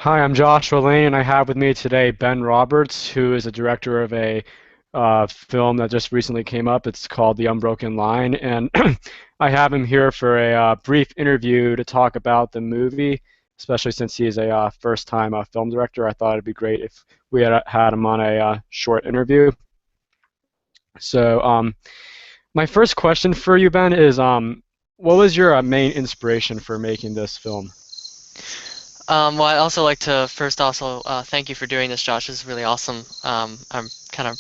Hi, I'm Joshua Lane, and I have with me today Ben Roberts, who is a director of a film that just recently came up. It's called The Unbroken Line, and I have him here for a brief interview to talk about the movie, especially since he is a first-time film director. I thought it'd be great if we had him on a short interview. So, my first question for you, Ben, is what was your main inspiration for making this film? Well, I'd also like to first also thank you for doing this, Josh. This is really awesome. I'm kind of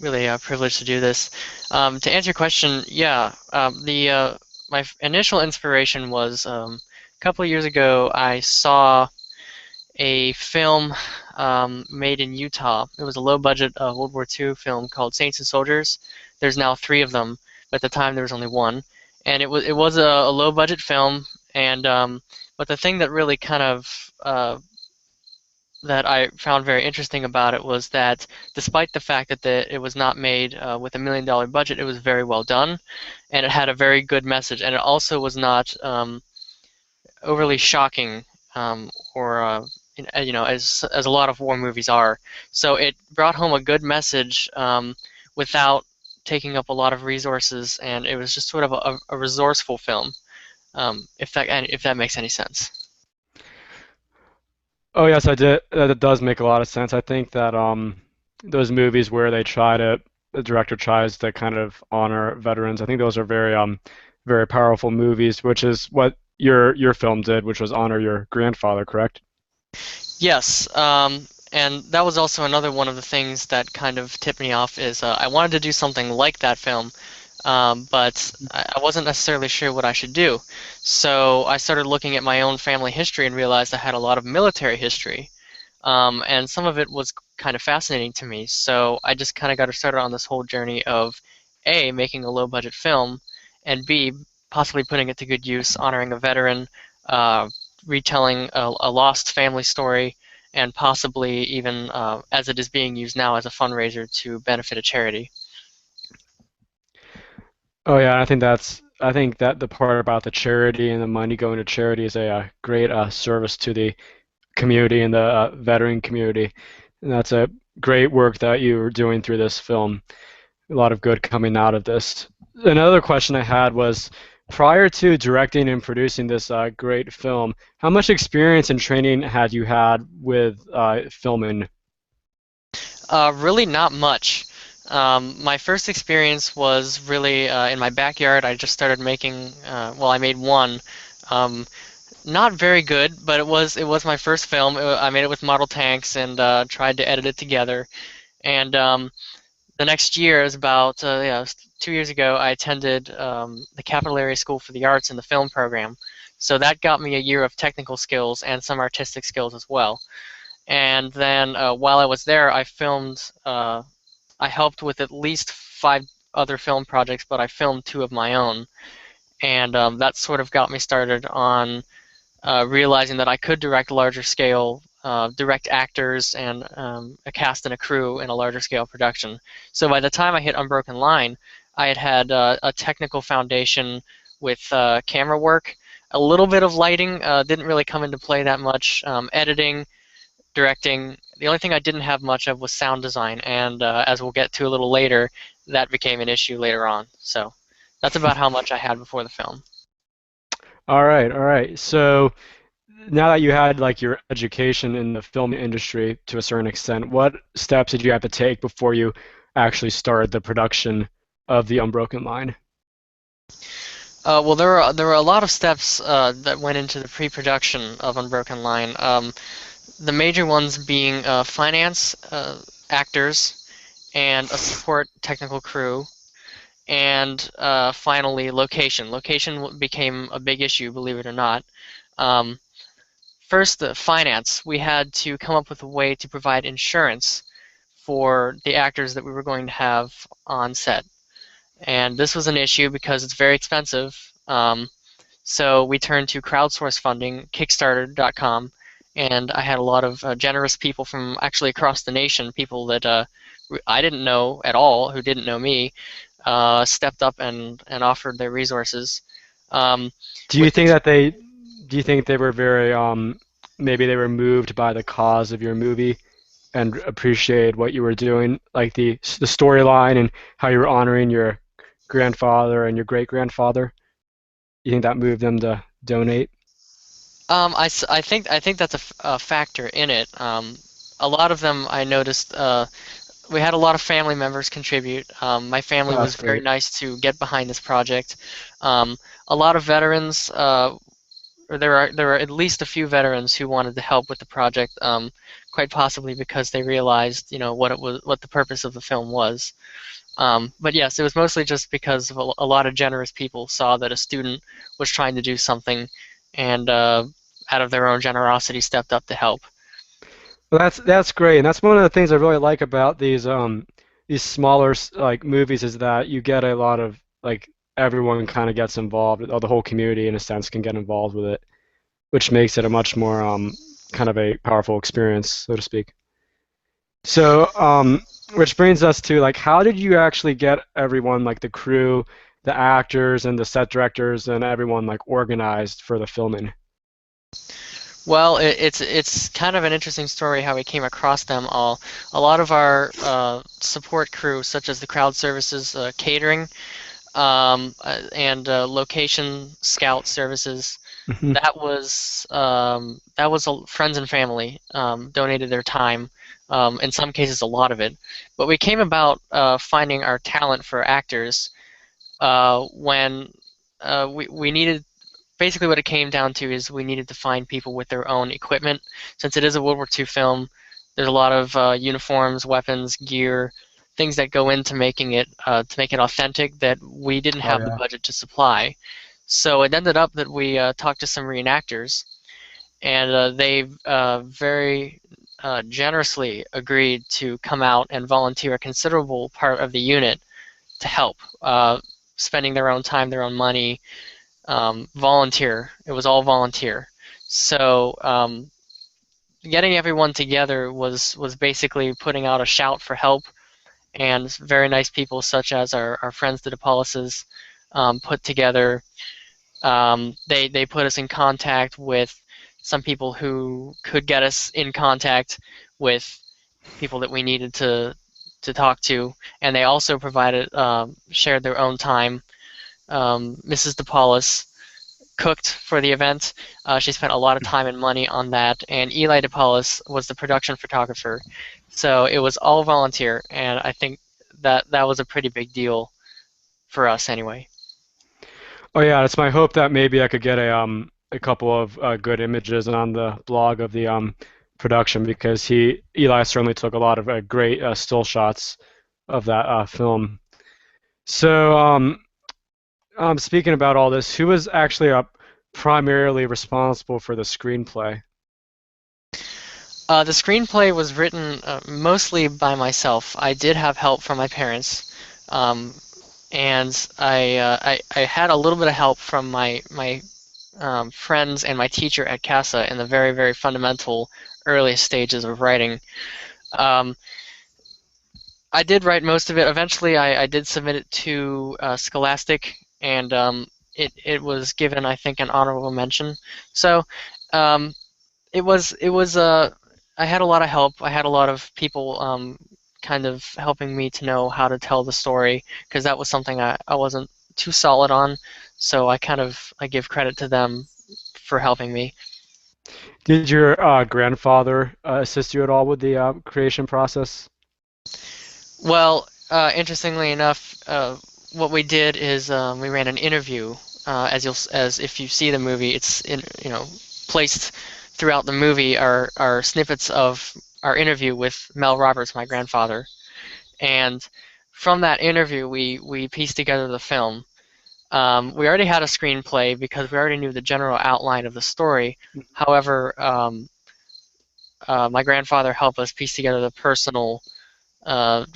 really privileged to do this. To answer your question, yeah, the my initial inspiration was a couple of years ago. I saw a film made in Utah. It was a low-budget World War II film called Saints and Soldiers. There's now three of them, but at the time there was only one, and it was a low-budget film. And but the thing that really kind of that I found very interesting about it was that despite the fact that it was not made with $1 million budget, it was very well done, and it had a very good message, and it also was not overly shocking or as a lot of war movies are. So it brought home a good message without taking up a lot of resources, and it was just sort of a resourceful film, if that makes any sense. Oh yes, I did. That does make a lot of sense. I think that those movies where the director tries to kind of honor veterans. I think those are very powerful movies, which is what your film did, which was honor your grandfather, correct? Yes, and that was also another one of the things that kind of tipped me off is I wanted to do something like that film, but I wasn't necessarily sure what I should do. So I started looking at my own family history and realized I had a lot of military history, and some of it was kind of fascinating to me. So I just kind of got started on this whole journey of A, making a low budget film, and B, possibly putting it to good use, honoring a veteran, uh, retelling a lost family story, and possibly even as it is being used now as a fundraiser to benefit a charity. Oh yeah, I think that the part about the charity and the money going to charity is a great service to the community and the veteran community, and that's a great work that you were doing through this film. A lot of good coming out of this. Another question I had was, prior to directing and producing this great film, how much experience and training had you had with filming? Really not much. My first experience was really in my backyard. I just started making, well, I made one. Um, Not very good, but it was my first film. I made it with model tanks and tried to edit it together. And the next year, it was about yeah, it was 2 years ago, I attended the Capital Area School for the Arts in the film program. So that got me a year of technical skills and some artistic skills as well. And then while I was there, I filmed. I helped with at least five other film projects, but I filmed two of my own, and that sort of got me started on realizing that I could direct larger scale, direct actors and a cast and a crew in a larger scale production. So by the time I hit Unbroken Line, I had had a technical foundation with camera work. A little bit of lighting didn't really come into play that much. Editing, directing. The only thing I didn't have much of was sound design, and as we'll get to a little later, that became an issue later on. So that's about how much I had before the film. All right, all right. So now that you had like your education in the film industry to a certain extent, what steps did you have to take before you actually started the production of the Unbroken Line? Well, there were a lot of steps that went into the pre-production of Unbroken Line. The major ones being finance, actors, and a support technical crew, and finally location. Location became a big issue, believe it or not. Um, First, the finance. We had to come up with a way to provide insurance for the actors that we were going to have on set. And this was an issue because it's very expensive. So we turned to crowdsource funding, Kickstarter.com, and I had a lot of generous people from actually across the nation, people that I didn't know at all, who didn't know me, stepped up and offered their resources. Um, Do you with think this, that they do you think they were very maybe they were moved by the cause of your movie and appreciated what you were doing, like the storyline and how you were honoring your grandfather and your great grandfather? You think that moved them to donate? I think that's a factor in it. A lot of them I noticed. We had a lot of family members contribute. My family Oh, was that's very great. nice to get behind this project. Um, a lot of veterans, or there were at least a few veterans who wanted to help with the project, quite possibly because they realized, what it was, what the purpose of the film was. But yes, it was mostly just because of a lot of generous people saw that a student was trying to do something, and out of their own generosity stepped up to help. Well, that's great, and that's one of the things I really like about these smaller like movies is that you get a lot of like everyone kind of gets involved, or the whole community in a sense can get involved with it, which makes it a much more kind of a powerful experience, so to speak. So, which brings us to like, how did you actually get everyone, like the crew, the actors, and the set directors, and everyone like organized for the filming? Well, it's kind of an interesting story how we came across them all. A lot of our support crew, such as the crowd services, catering, and location scout services, Hmm. that was friends and family donated their time. In some cases, a lot of it. But we came about finding our talent for actors when we needed. Basically, what it came down to is we needed to find people with their own equipment. Since it is a World War II film, there's a lot of uniforms, weapons, gear, things that go into making it to make it authentic that we didn't Oh have the yeah. budget to supply. So it ended up that we talked to some reenactors, and they very generously agreed to come out and volunteer a considerable part of the unit to help, spending their own time, their own money, volunteer. It was all volunteer. So getting everyone together was basically putting out a shout for help, and very nice people such as our friends the DePaulises put together. They put us in contact with some people who could get us in contact with people that we needed to talk to, and they also provided shared their own time. Mrs. DePaulis cooked for the event. She spent a lot of time and money on that, and Eli DePaulis was the production photographer. So it was all volunteer, and I think that was a pretty big deal for us anyway. Oh yeah, it's my hope that maybe I could get a couple of good images on the blog of the production because Eli certainly took a lot of great still shots of that film. So speaking about all this, who was actually primarily responsible for the screenplay? The screenplay was written mostly by myself. I did have help from my parents, um, and I had a little bit of help from my friends and my teacher at CASA in the very, very fundamental earliest stages of writing. Um, I did write most of it. Eventually, I did submit it to Scholastic, and it was given, I think, an honorable mention. So um, it was. I had a lot of help. I had a lot of people kind of helping me to know how to tell the story because that was something I wasn't too solid on. So I give credit to them for helping me. Did your grandfather assist you at all with the creation process? Well, interestingly enough, what we did is we ran an interview. As if you see the movie, it's placed throughout the movie are snippets of our interview with Mel Roberts, my grandfather, and from that interview, we pieced together the film. We already had a screenplay because we already knew the general outline of the story. However, my grandfather helped us piece together the personal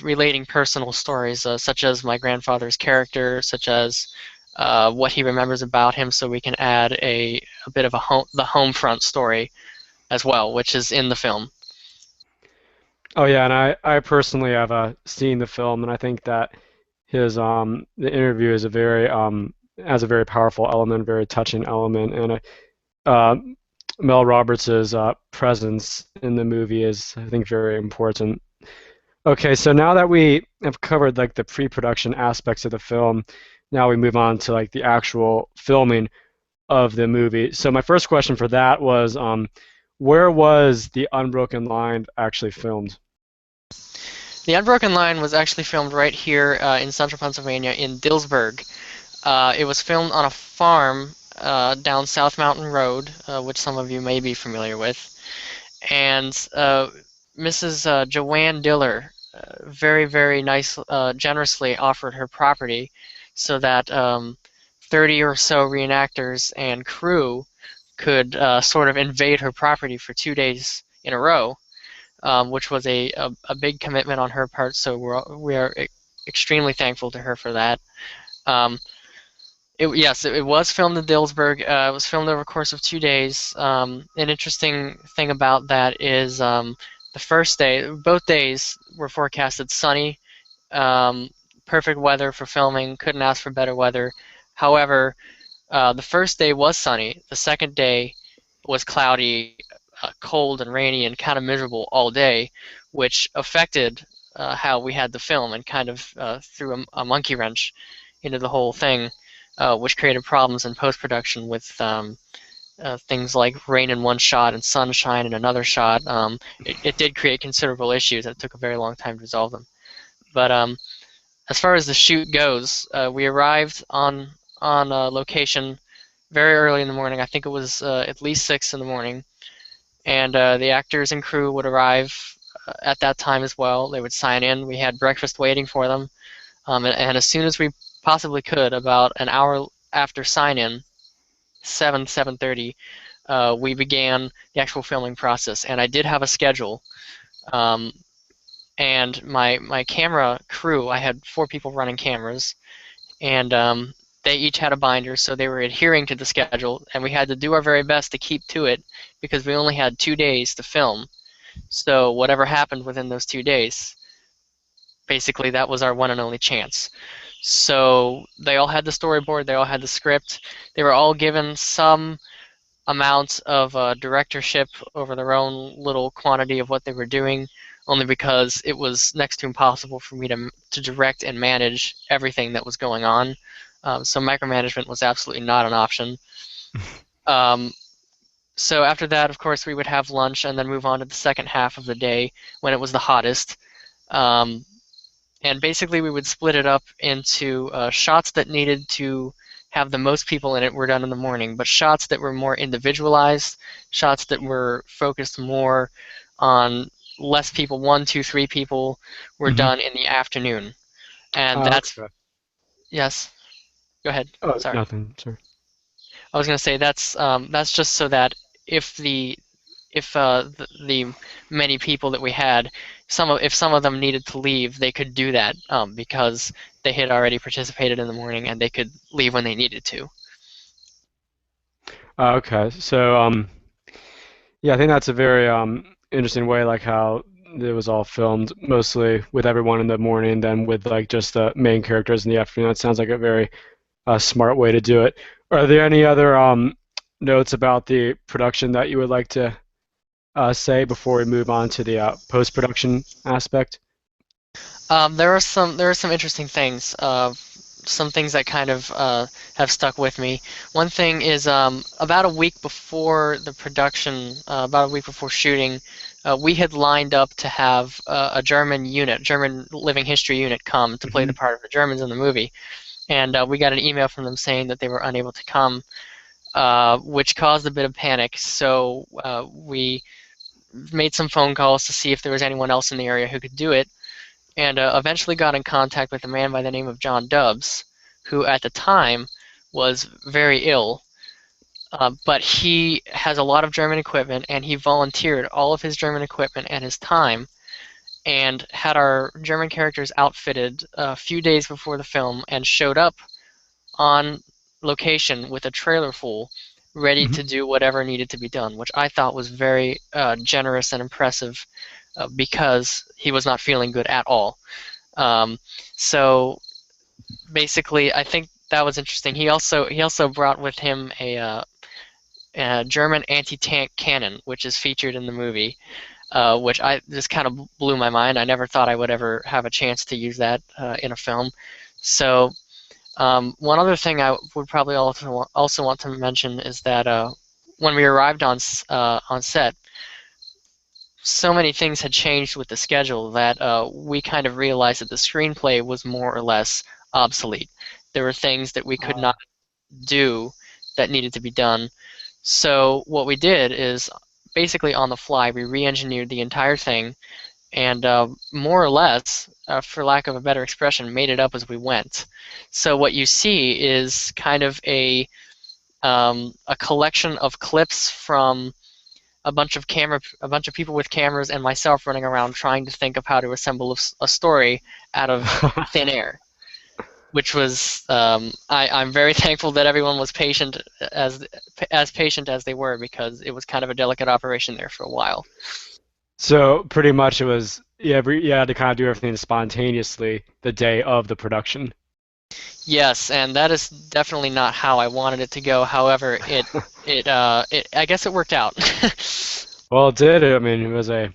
relating personal stories, such as my grandfather's character, such as what he remembers about him, so we can add a bit of the home front story as well, which is in the film. Oh yeah, and I personally have seen the film, and I think that his the interview is a very has a very powerful element, very touching element, and Mel Roberts' presence in the movie is, I think, very important. Okay, so now that we have covered like the pre-production aspects of the film, now we move on to like the actual filming of the movie. So my first question for that was, where was the Unbroken Line actually filmed? The Unbroken Line was actually filmed right here in central Pennsylvania in Dillsburg. It was filmed on a farm down South Mountain Road, which some of you may be familiar with. And Mrs. Joanne Diller very, very nice, generously offered her property so that 30 or so reenactors and crew could sort of invade her property for 2 days in a row, which was a big commitment on her part. So we are extremely thankful to her for that. Um, yes, it was filmed in Dillsburg. It was filmed over a course of 2 days. An interesting thing about that is the first day, both days were forecasted sunny, um, perfect weather for filming. Couldn't ask for better weather. However, the first day was sunny. The second day was cloudy, cold and rainy, and kind of miserable all day, which affected how we had the film and kind of threw a monkey wrench into the whole thing, which created problems in post production with things like rain in one shot and sunshine in another shot. It did create considerable issues, and it took a very long time to resolve them. But as far as the shoot goes, we arrived on location very early in the morning. I think it was at least 6 in the morning, and the actors and crew would arrive at that time as well. They would sign in. We had breakfast waiting for them, and as soon as we possibly could, about an hour after sign in, 7:30, we began the actual filming process. And I did have a schedule. Um, and my camera crew, I had 4 people running cameras, and they each had a binder, so they were adhering to the schedule, and we had to do our very best to keep to it because we only had 2 days to film. So whatever happened within those 2 days, basically that was our one and only chance. So they all had the storyboard, they all had the script, they were all given some amount of directorship over their own little quantity of what they were doing, only because it was next to impossible for me to direct and manage everything that was going on. So micromanagement was absolutely not an option. Um, so after that, of course, we would have lunch and then move on to the second half of the day when it was the hottest. Um, and basically, we would split it up into shots that needed to have the most people in it were done in the morning, but shots that were more individualized, shots that were focused more on less people, 1, 2, 3 people, were Hmm. done in the afternoon. And that's, Okay. yes, go ahead. Oh, Sorry. nothing. Sorry. I was going to say that's just so that if the many people that we had, if some of them needed to leave, they could do that because they had already participated in the morning and they could leave when they needed to. Okay. So, yeah, I think that's a very interesting way, like how it was all filmed mostly with everyone in the morning, then with like just the main characters in the afternoon. That sounds like a very smart way to do it. Are there any other notes about the production that you would like to say before we move on to the post-production aspect? There are some interesting things. Some things that kind of have stuck with me. One thing is about a week before the production, about a week before shooting, we had lined up to have a German living history unit, come to play Hmm. the part of the Germans in the movie. And we got an email from them saying that they were unable to come, which caused a bit of panic. So we made some phone calls to see if there was anyone else in the area who could do it, and eventually got in contact with a man by the name of John Dubbs, who at the time was very ill. But he has a lot of German equipment, and he volunteered all of his German equipment and his time, and had our German characters outfitted a few days before the film, and showed up on location with a trailer full, ready Hmm. to do whatever needed to be done, which I thought was very generous and impressive because he was not feeling good at all. Um, so basically, I think that was interesting. He also brought with him German anti-tank cannon, which is featured in the movie, which I just kind of blew my mind. I never thought I would ever have a chance to use that in a film. So one other thing I would probably also want to mention is that when we arrived on set, so many things had changed with the schedule that we kind of realized that the screenplay was more or less obsolete. There were things that we could Uh, not do that needed to be done. So what we did is basically on the fly, we re-engineered the entire thing and more or less, for lack of a better expression, made it up as we went. So what you see is kind of a collection of clips from a bunch of people with cameras, and myself running around trying to think of how to assemble a story out of thin air. Which was I'm very thankful that everyone was patient as patient as they were because it was kind of a delicate operation there for a while. so pretty much it was yeah, you had to kind of do everything spontaneously the day of the production. Yes, and that is definitely not how I wanted it to go. However, it I guess it worked out. Well, it did. I mean, it was I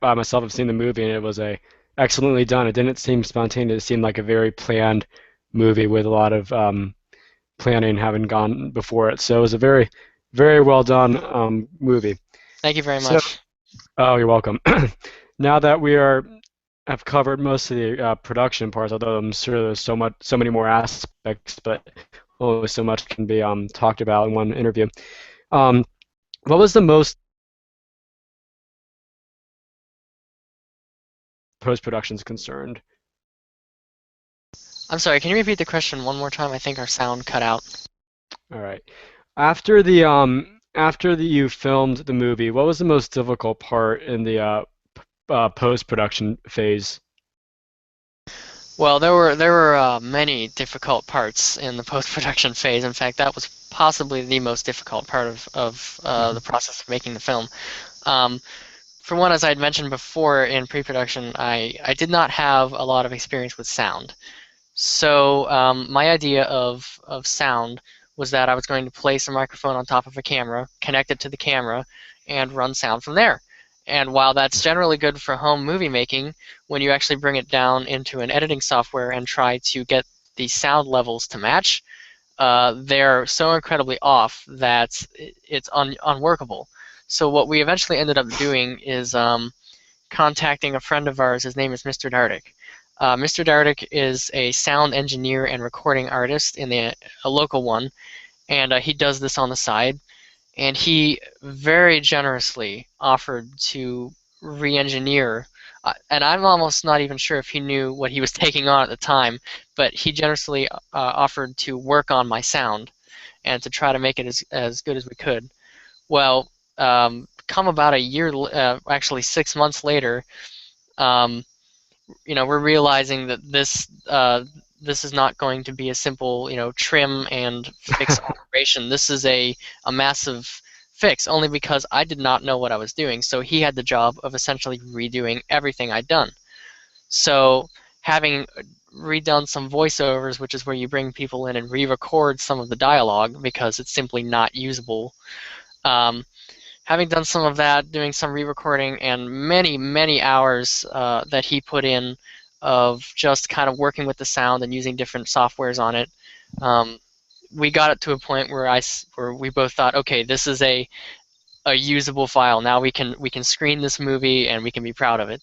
myself have seen the movie and it was a excellently done. It didn't seem spontaneous. It seemed like a very planned movie with a lot of planning having gone before it. So it was a very, very well done movie. Thank you very So, much. oh, you're welcome. Now that we are have covered most of the production parts, although I'm sure there's so many more aspects, but only so much can be talked about in one interview. Um, what was the most post-production is concerned? I'm sorry, can you repeat the question one more time? I think our sound cut out. All right. After you filmed the movie, what was the most difficult part in the post-production phase? Well, there were many difficult parts in the post-production phase. In fact, that was possibly the most difficult part of the Mhm. process of making the film. Um, for one, as I had mentioned before in pre-production, I did not have a lot of experience with sound. So my idea of sound was that I was going to place a microphone on top of a camera, connect it to the camera, and run sound from there. And while that's generally good for home movie making, when you actually bring it down into an editing software and try to get the sound levels to match, they're so incredibly off that it's unworkable. So what we eventually ended up doing is contacting a friend of ours. His name is Mr. Dardick. Mr. Dardick is a sound engineer and recording artist in a local one, and he does this on the side. And he very generously offered to re-engineer. And I'm almost not even sure if he knew what he was taking on at the time, but he generously offered to work on my sound and to try to make it as good as we could. Well, come about a year, actually 6 months later, um, we're realizing that this is not going to be a simple, trim and fix operation. This is a massive fix, only because I did not know what I was doing. So he had the job of essentially redoing everything I'd done. So having redone some voiceovers, which is where you bring people in and re-record some of the dialogue because it's simply not usable. Um, Having done some of that, doing some re-recording, and many, many hours that he put in of just kind of working with the sound and using different softwares on it, um, we got it to a point where we both thought, okay, this is a usable file. Now we can screen this movie and we can be proud of it.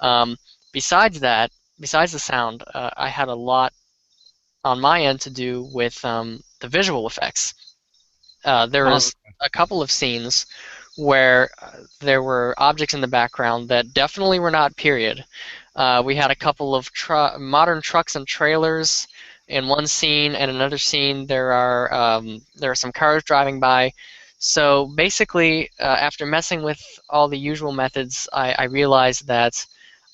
Um, besides that, besides the sound, I had a lot on my end to do with the visual effects. There Oh, was a couple of scenes where there were objects in the background that definitely were not period. We had a couple of modern trucks and trailers in one scene, and another scene there are some cars driving by. So basically, after messing with all the usual methods, I realized that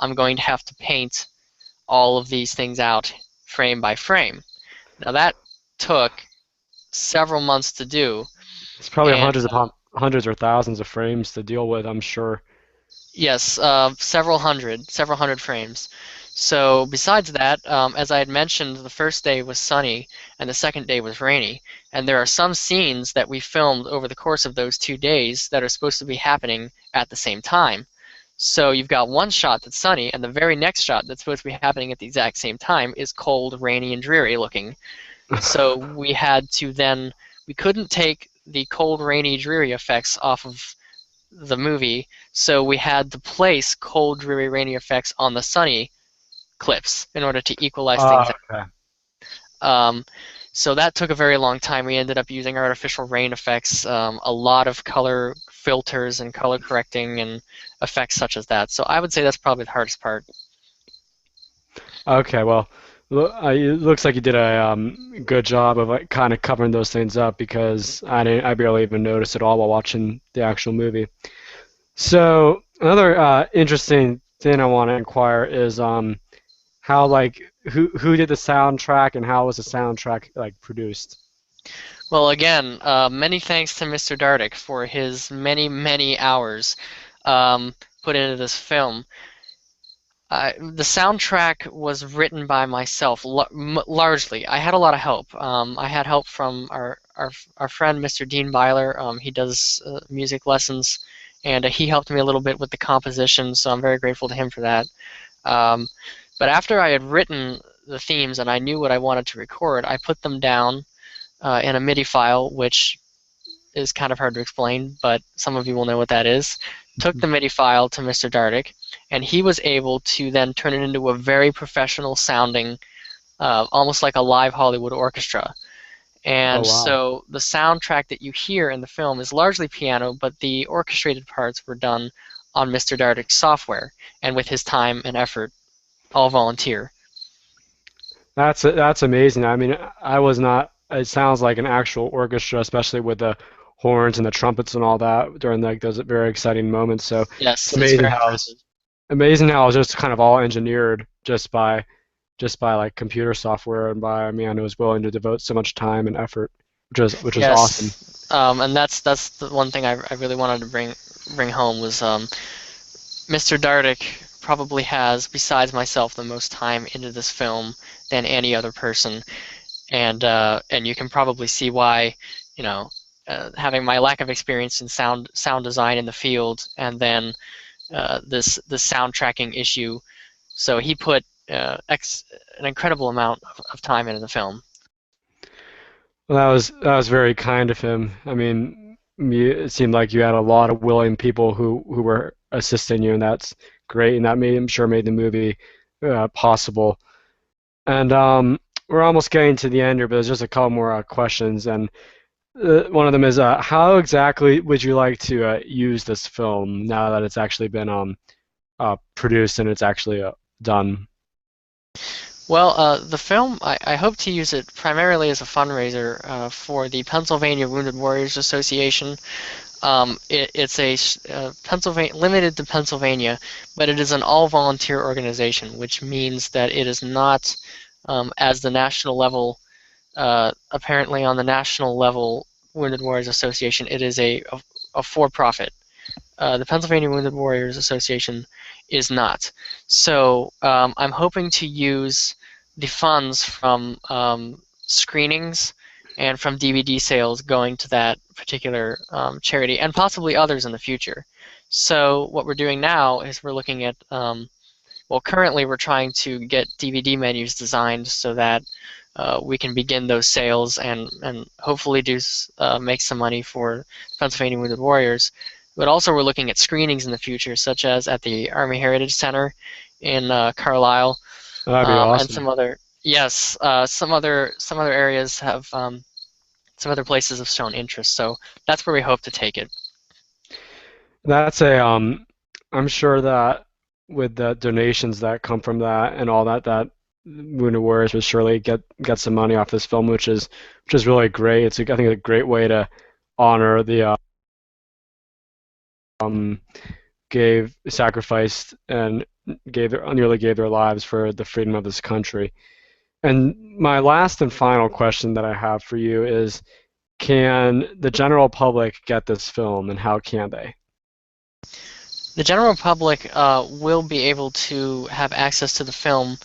I'm going to have to paint all of these things out frame by frame. Now that took several months to do, it's probably and hundreds or thousands of frames to deal with, I'm sure. yes, several hundred frames. So besides that, as I had mentioned, the first day was sunny and the second day was rainy. And there are some scenes that we filmed over the course of those 2 days that are supposed to be happening at the same time. So you've got one shot that's sunny, and the very next shot that's supposed to be happening at the exact same time is cold, rainy, and dreary looking. So we couldn't take the cold, rainy, dreary effects off of the movie, so we had to place cold, dreary, rainy effects on the sunny clips in order to equalize things out. Okay. Um, so that took a very long time. We ended up using artificial rain effects, a lot of color filters and color correcting and effects such as that. So I would say that's probably the hardest part. Okay, well, it looks like you did a good job of like kind of covering those things up because I barely even noticed it all while watching the actual movie. So another interesting thing I want to inquire is how like who did the soundtrack and how was the soundtrack like produced? Well, again, many thanks to Mr. Dardick for his many, many hours um, put into this film. The soundtrack was written by myself largely. I had a lot of help. I had help from our friend Mr. Dean Byler. He does music lessons, and he helped me a little bit with the composition, so I'm very grateful to him for that. Um, but after I had written the themes and I knew what I wanted to record, I put them down in a MIDI file, which is kind of hard to explain, but some of you will know what that is. Took the MIDI file to Mr. Dardick, and he was able to then turn it into a very professional sounding, almost like a live Hollywood orchestra. Oh And wow. so the soundtrack that you hear in the film is largely piano, but the orchestrated parts were done on Mr. Dardick's software and with his time and effort, all volunteer. That's amazing. I mean, I was not. It sounds like an actual orchestra, especially with the horns and the trumpets and all that during like those very exciting moments. So it's Yes, it's very impressive. amazing how it's just kind of all engineered just by like computer software and by a man who was willing to devote so much time and effort, which is awesome. Yes, and that's the one thing I really wanted to bring home was Mr. Dardick probably has, besides myself, the most time into this film than any other person, and you can probably see why, you know, having my lack of experience in sound design in the field, and then this soundtracking issue. So he put an incredible amount of time into the film. Well, that was very kind of him. I mean, it seemed like you had a lot of willing people who were assisting you, and that's great. And that made, I'm sure, made the movie possible. And we're almost getting to the end here, but there's just a couple more questions. And one of them is, how exactly would you like to use this film now that it's actually been produced and it's actually done? Well, the film, I hope to use it primarily as a fundraiser for the Pennsylvania Wounded Warriors Association. It's a Pennsylvania limited to Pennsylvania, but it is an all-volunteer organization, which means that it is not as the national level. Apparently, on the national level, Wounded Warriors Association, it is a for-profit. The Pennsylvania Wounded Warriors Association is not. So I'm hoping to use the funds from screenings and from DVD sales going to that particular charity and possibly others in the future. So what we're doing now is we're looking at, well, currently we're trying to get DVD menus designed so that we can begin those sales and hopefully make some money for Pennsylvania Wounded Warriors. But also we're looking at screenings in the future, such as at the Army Heritage Center in Carlisle, That'd be and awesome. some other some other areas have some other places have shown interest. So that's where we hope to take it. That's I'm sure that with the donations that come from that and all that, that Wounded Warriors would surely get some money off this film, which is really great. I think a great way to honor the um sacrificed and nearly gave their lives for the freedom of this country. And my last and final question that I have for you is, can the general public get this film, and how can they? the general public will be able to have access to the film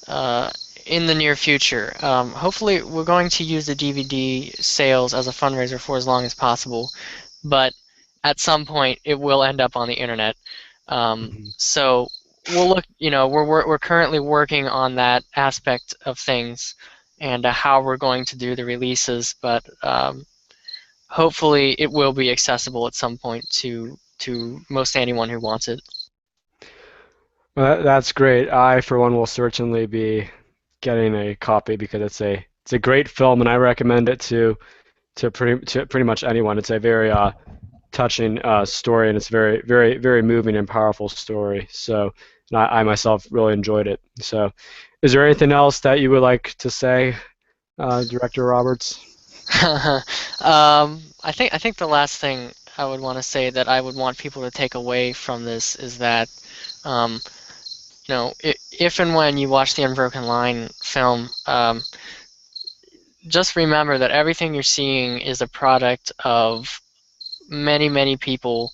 uh, in the near future. Hopefully, we're going to use the DVD sales as a fundraiser for as long as possible, but at some point, it will end up on the internet. Mhm. So we'll look. We're currently working on that aspect of things and how we're going to do the releases, but hopefully, it will be accessible at some point to most anyone who wants it. Well, that's great. I, for one, will certainly be getting a copy because it's a great film, and I recommend it to pretty much anyone. It's a very touching story, and it's very very moving and powerful story. So, and I myself really enjoyed it. So, is there anything else that you would like to say, Director Roberts? I think the last thing I would want to say that I would want people to take away from this is that, um, if and when you watch the Unbroken Line film, just remember that everything you're seeing is a product of many, many people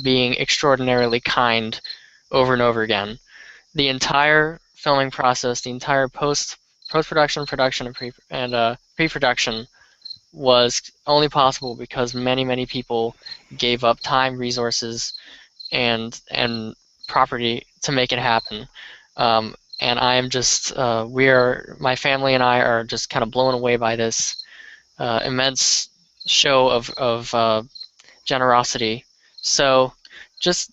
being extraordinarily kind over and over again. The entire filming process, the entire post production, production, and pre production was only possible because many, many people gave up time, resources, and property to make it happen. And I am just, my family and I are just kind of blown away by this immense show of generosity. So, just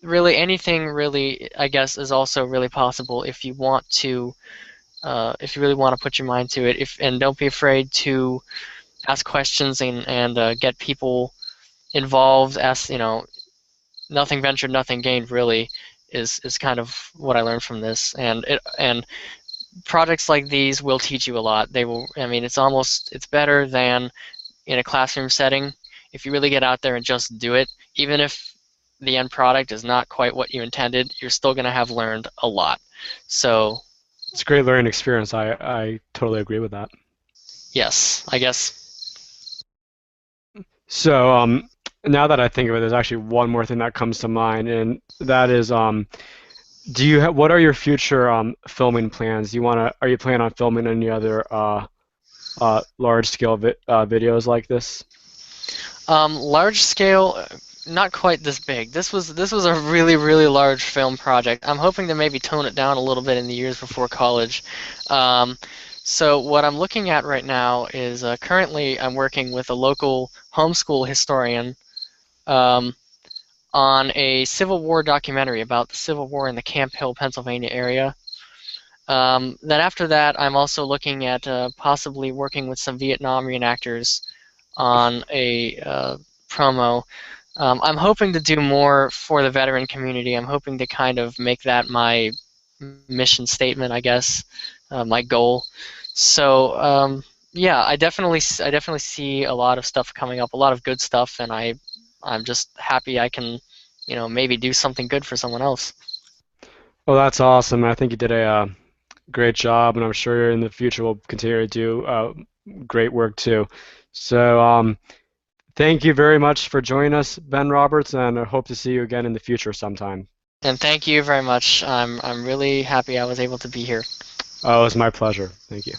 really anything really, I guess, is also really possible if you want to, if you really want to put your mind to it. If and don't be afraid to ask questions and get people involved. Ask, nothing ventured, nothing gained. Really, is kind of what I learned from this. And projects like these will teach you a lot. They will. I mean, it's better than in a classroom setting. If you really get out there and just do it, even if the end product is not quite what you intended, you're still going to have learned a lot. So, It's a great learning experience. I totally agree with that. yes, I guess. So, now that I think of it, there's actually one more thing that comes to mind, and that is, what are your future filming plans? Are you planning on filming any other large scale videos like this? Large scale, not quite this big. This was a really really large film project. I'm hoping to maybe tone it down a little bit in the years before college. Um, so what I'm looking at right now is currently I'm working with a local homeschool historian um, on a Civil War documentary about the Civil War in the Camp Hill, Pennsylvania area. Then after that, I'm also looking at possibly working with some Vietnam reenactors on a promo. I'm hoping to do more for the veteran community. I'm hoping to kind of make that my mission statement, I guess, my goal. So yeah, I definitely see a lot of stuff coming up, a lot of good stuff, and I'm just happy I can, maybe do something good for someone else. Well, that's awesome. I think you did a great job, and I'm sure in the future we'll continue to do great work too. So, thank you very much for joining us, Ben Roberts, and I hope to see you again in the future sometime. And thank you very much. I'm really happy I was able to be here. Oh, it was my pleasure. Thank you.